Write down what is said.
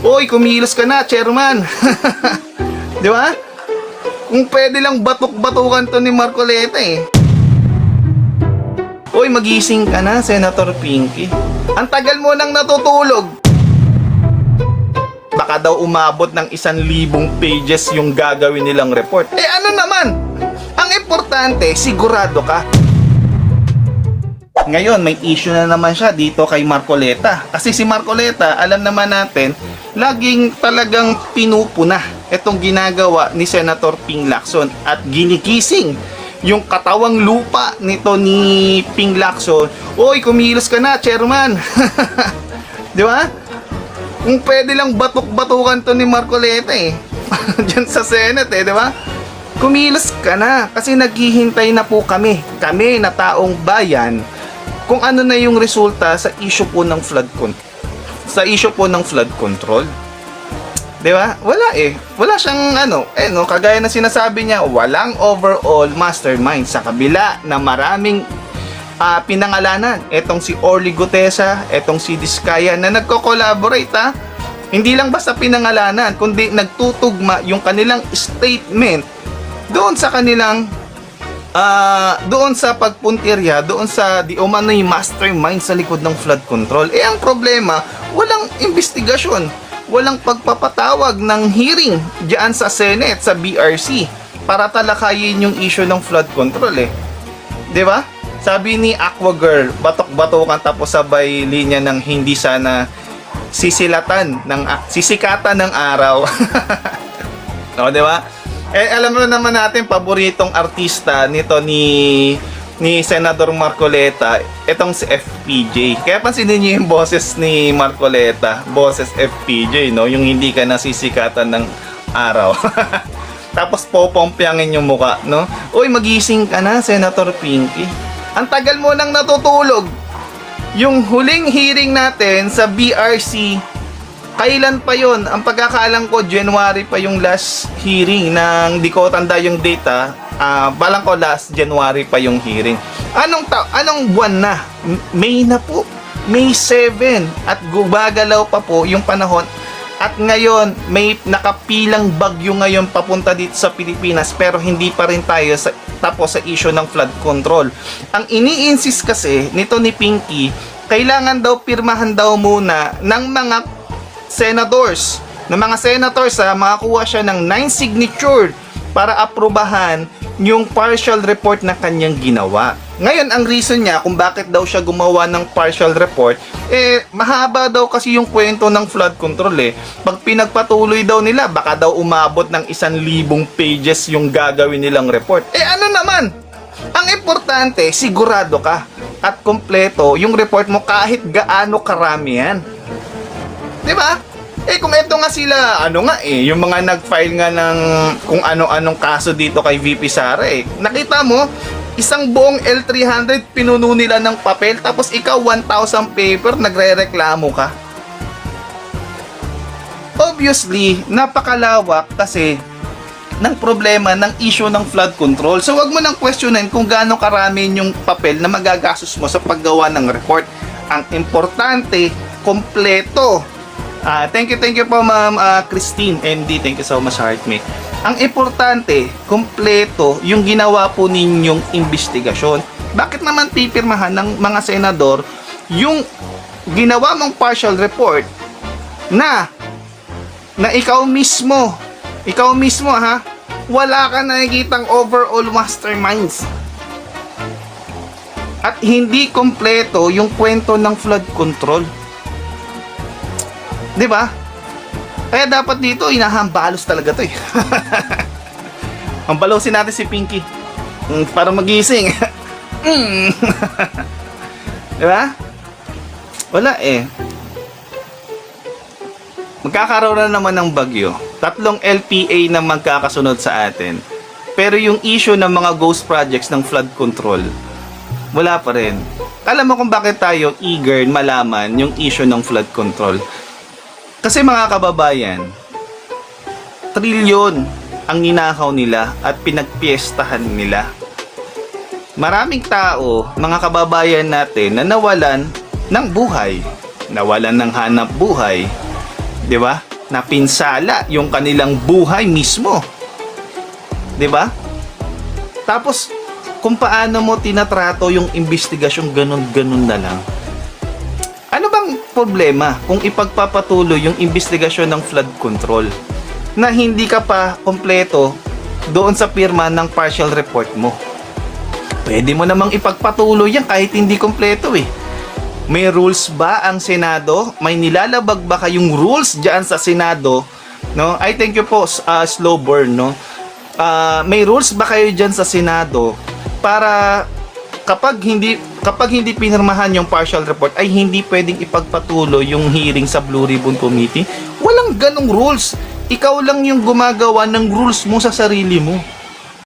Oy, kumilos ka na, chairman. Di ba? Kung pwede lang batok-batukan to ni Marcoleta eh. Oy, magising ka na, Senator Pinky. Ang tagal mo nang natutulog. Baka daw umabot ng 1,000 pages yung gagawin nilang report. Eh ano naman? Ang importante, sigurado ka. Ngayon, may issue na naman siya dito kay Marcoleta. Kasi si Marcoleta, alam naman natin, laging talagang pinupuna itong ginagawa ni Senator Ping Lacson at ginikising yung katawang lupa nito ni Ping Lacson. Oy, kumilos ka na, chairman. Di ba? Kung pwede lang batok-batukan to ni Marcoleta eh. Diyan sa Senate eh, di ba? Kumilos ka na kasi naghihintay na po kami na taong bayan kung ano na yung resulta sa issue po ng flood control. 'Di ba? Wala eh. Wala siyang kagaya na sinasabi niya, walang overall mastermind sa kabila na maraming pinangalanan. Etong si Orly Gutesa, etong si Diskaya na nagko-collaborate ha. Hindi lang basta pinangalanan, kundi nagtutugma yung kanilang statement doon sa kanilang doon sa pagpuntirya, doon sa di umano'y mastermind sa likod ng flood control. Eh ang problema, walang investigasyon, walang pagpapatawag ng hearing diyan sa Senate, sa BRC para talakayin yung issue ng flood control eh. 'Di ba? Sabi ni Aqua Girl, batok-batokan tapos sabay linya ng hindi sana sisikatan ng araw. No, 'di ba? Eh alam mo naman natin, paboritong artista nito ni Senador Marcoleta, itong si FPJ. Kaya pansinin niyo yung boses ni Marcoleta, boses FPJ, no? Yung hindi ka nasisikatan ng araw. Tapos popompyangin yung muka, no? Uy, magising ka na, Senator Pinky. Ang tagal mo nang natutulog. Yung huling hearing natin sa BRC, kailan pa yon? Ang pagkakaalam ko, January pa yung last hearing ng, di ko tanda yung data. Balang ko last January pa yung hearing. Anong buwan na? May na po. May 7 at gumagalaw pa po yung panahon. At ngayon, may nakapilang bagyo ngayon papunta dito sa Pilipinas, pero hindi pa rin tayo tapos sa issue ng flood control. Ang ini-insist kasi nito ni Pinky, kailangan daw pirmahan daw muna ng mga senators, makakuha siya ng 9 signature para aprubahan yung partial report na kanyang ginawa. Ngayon, ang reason niya kung bakit daw siya gumawa ng partial report, mahaba daw kasi yung kwento ng flood control eh. Pag pinagpatuloy daw nila, baka daw umabot ng 1,000 pages yung gagawin nilang report. Ano naman? Ang importante, sigurado ka at kompleto yung report mo kahit gaano karami yan. Diba? Kung ito nga sila, yung mga nag-file nga ng kung ano-anong kaso dito kay VP Sara nakita mo, isang buong L300 pinuno nila ng papel, tapos ikaw 1,000 paper, nagre-reklamo ka. Obviously, napakalawak kasi ng problema ng issue ng flood control. So, wag mo nang questionin kung gaano karami yung papel na magagastos mo sa paggawa ng report. Ang importante, kompleto. Thank you po Ma'am Christine MD, thank you so much, heartmate. Ang importante, kompleto yung ginawa po ninyong investigasyon. Bakit naman pipirmahan ng mga senador yung ginawa mong partial report na ikaw mismo wala ka nakikitang overall masterminds at hindi kompleto yung kwento ng flood control? 'Di ba? Kaya dapat dito inahambalos talaga 'to eh. Hambalosin natin si Pinky para magising. 'Di ba? Wala eh. Magkakaroon na naman ng bagyo. 3 LPA na magkakasunod sa atin. Pero yung issue ng mga ghost projects ng flood control, wala pa rin. Alam mo kung bakit tayo eager malaman yung issue ng flood control? Kasi mga kababayan, trilyon ang ninakaw nila at pinagpiestahan nila. Maraming tao, mga kababayan natin, na nawalan ng buhay, nawalan ng hanap buhay, 'di ba? na pinsala yung kanilang buhay mismo. 'Di ba? Tapos kung paano mo tinatrato yung investigasyon ganun-ganun na lang. Ano bang problema kung ipagpapatuloy yung investigasyon ng flood control na hindi ka pa kompleto doon sa pirma ng partial report mo? Pwede mo namang ipagpatuloy yan kahit hindi kompleto eh. May rules ba ang Senado? May nilalabag ba kayong rules diyan sa Senado? No? I thank you po, slow burn, no? May rules ba kayo diyan sa Senado para kapag hindi pinirmahan yung partial report ay hindi pwedeng ipagpatuloy yung hearing sa Blue Ribbon Committee? Walang ganong rules. Ikaw lang yung gumagawa ng rules mo sa sarili mo.